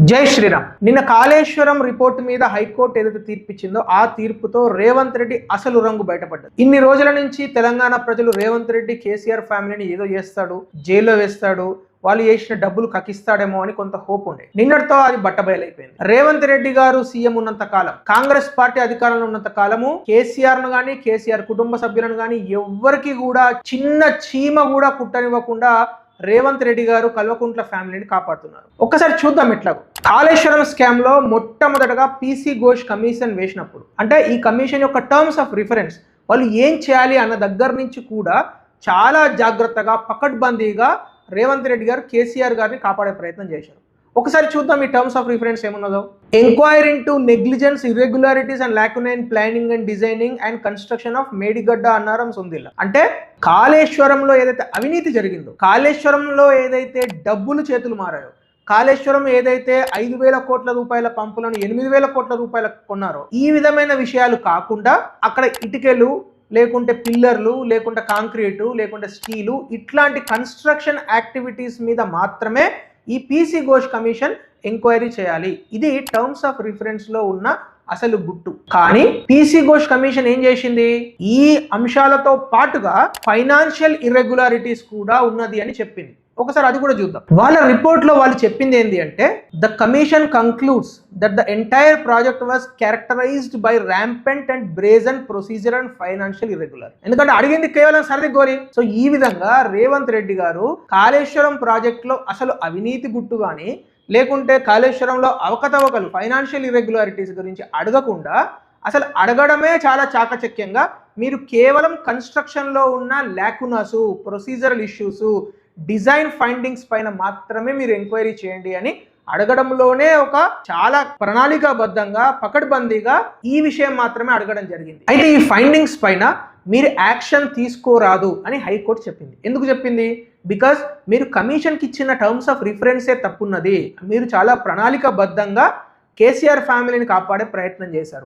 జై శ్రీరామ్. నిన్న కాళేశ్వరం రిపోర్టు మీద హైకోర్టు ఏదైతే తీర్పిచ్చిందో ఆ తీర్పుతో రేవంత్ రెడ్డి అసలు రంగు బయటపడ్డది. ఇన్ని రోజుల నుంచి తెలంగాణ ప్రజలు రేవంత్ రెడ్డి కేసీఆర్ ఫ్యామిలీని ఏదో చేస్తాడు, జైల్లో వేస్తాడు, వాళ్ళు చేసిన డబ్బులు కక్కిస్తాడేమో అని కొంత హోప్ ఉండే. నిన్నటితో అది బట్టబయలైపోయింది. రేవంత్ రెడ్డి గారు సీఎం ఉన్నంత కాలం, కాంగ్రెస్ పార్టీ అధికారంలో ఉన్నంత కాలము కేసీఆర్ ను గానీ, కేసీఆర్ కుటుంబ సభ్యులను గానీ ఎవ్వరికి కూడా చిన్న చీమ కూడా కుట్టనివ్వకుండా రేవంత్ రెడ్డి గారు కల్వకుంట్ల ఫ్యామిలీని కాపాడుతున్నారు. ఒక్కసారి చూద్దాం ఎట్లా. కాళేశ్వరం స్కామ్ లో మొట్టమొదటగా పీసీ ఘోష్ కమిషన్ వేసినప్పుడు, అంటే ఈ కమిషన్ యొక్క టర్మ్స్ ఆఫ్ రిఫరెన్స్ వాళ్ళు ఏం చేయాలి అన్న దగ్గర నుంచి కూడా చాలా జాగ్రత్తగా పకడ్బందీగా రేవంత్ రెడ్డి గారు కేసీఆర్ గారిని కాపాడే ప్రయత్నం చేశారు. ఒకసారి చూద్దాం ఈ టర్మ్స్ ఆఫ్ రిఫరెన్స్ ఏమున్నదో. Enquiry into negligence, irregularities and lacunae in planning and designing and construction of Medigadda Annaram Sundilla. అంటే కాళేశ్వరంలో ఏదైతే అవినీతి జరిగిందో, కాళేశ్వరంలో ఏదైతే డబ్బులు చేతులు మారాయో, కాళేశ్వరం ఏదైతే 5,000 కోట్ల రూపాయల పంపులను 8,000 కోట్ల రూపాయలకు కొన్నారో, ఈ విధమైన విషయాలు కాకుండా అక్కడ ఇటుకలు, లేకుంటే పిల్లర్లు, లేకుంటే కాంక్రీటు, లేకుంటే స్టీలు, ఇట్లాంటి కన్స్ట్రక్షన్ యాక్టివిటీస్ మీద మాత్రమే ఈ పీసీ ఘోష్ కమిషన్ ఎంక్వైరీ చేయాలి. ఇది టర్మ్స్ ఆఫ్ రిఫరెన్స్ లో ఉన్న అసలు గుట్టు. కానీ పీసీ ఘోష్ కమిషన్ ఏం చేసింది, ఈ అంశాలతో పాటుగా ఫైనాన్షియల్ ఇర్రెగ్యులారిటీస్ కూడా ఉన్నది అని చెప్పింది. ఒకసారి అది కూడా చూద్దాం. వాళ్ళ రిపోర్ట్ లో వాళ్ళు చెప్పింది ఏంటి అంటే, the commission concludes that the entire project was characterised by rampant and brazen procedure and financial irregular. ఎందుకంటే అడిగింది కేవలం సర్ది గోరి. సో ఈ విధంగా రేవంత్ రెడ్డి గారు కాళేశ్వరం ప్రాజెక్ట్ లో అసలు అవినీతి గుట్టు కానీ, లేకుంటే కాళేశ్వరంలో అవకతవకలు, ఫైనాన్షియల్ ఇర్రెగ్యులారిటీస్ గురించి అడగకుండా, అసలు అడగడమే చాలా చాకచక్యంగా మీరు కేవలం కన్స్ట్రక్షన్లో ఉన్న ల్యాకునాసు, ప్రొసీజరల్ ఇష్యూస్, డిజైన్ ఫైండింగ్స్ పైన మాత్రమే మీరు ఎంక్వైరీ చేయండి అని అడగడంలోనే ఒక చాలా ప్రణాళికాబద్ధంగా పకడ్బందీగా ఈ విషయం మాత్రమే అడగడం జరిగింది. అయితే ఈ ఫైండింగ్స్ పైన మీరు యాక్షన్ తీసుకోరాదు అని హైకోర్టు చెప్పింది. ఎందుకు చెప్పింది? బికాస్ మీరు కమిషన్కి ఇచ్చిన టర్మ్స్ ఆఫ్ రిఫరెన్సే తప్పున్నది. మీరు చాలా ప్రణాళికాబద్ధంగా కేసీఆర్ ఫ్యామిలీని కాపాడే ప్రయత్నం చేశారు.